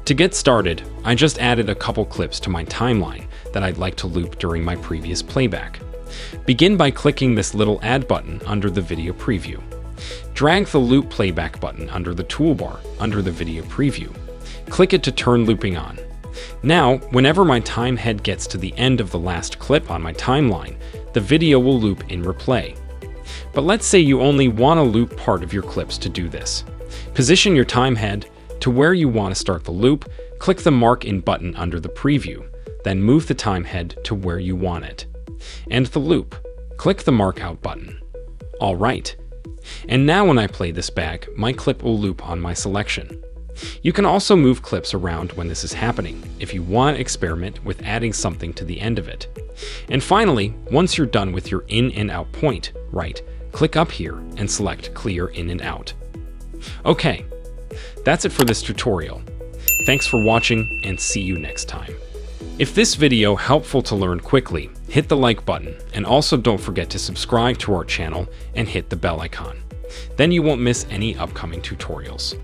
To get started, I just added a couple clips to my timeline that I'd like to loop during my previous playback. Begin by clicking this little Add button under the video preview. Drag the Loop Playback button under the toolbar under the video preview. Click it to turn looping on. Now, whenever my time head gets to the end of the last clip on my timeline, the video will loop in replay. But let's say you only want to loop part of your clips to do this. Position your time head to where you want to start the loop, click the Mark In button under the preview, then move the time head to where you want it. End the loop. Click the Mark Out button. Alright. And now when I play this back, my clip will loop on my selection. You can also move clips around when this is happening, if you want to experiment with adding something to the end of it. And finally, once you're done with your in and out point, right, click up here and select Clear In and Out. Okay, that's it for this tutorial. Thanks for watching and see you next time. If this video helpful to learn quickly, hit the like button and also don't forget to subscribe to our channel and hit the bell icon. Then you won't miss any upcoming tutorials.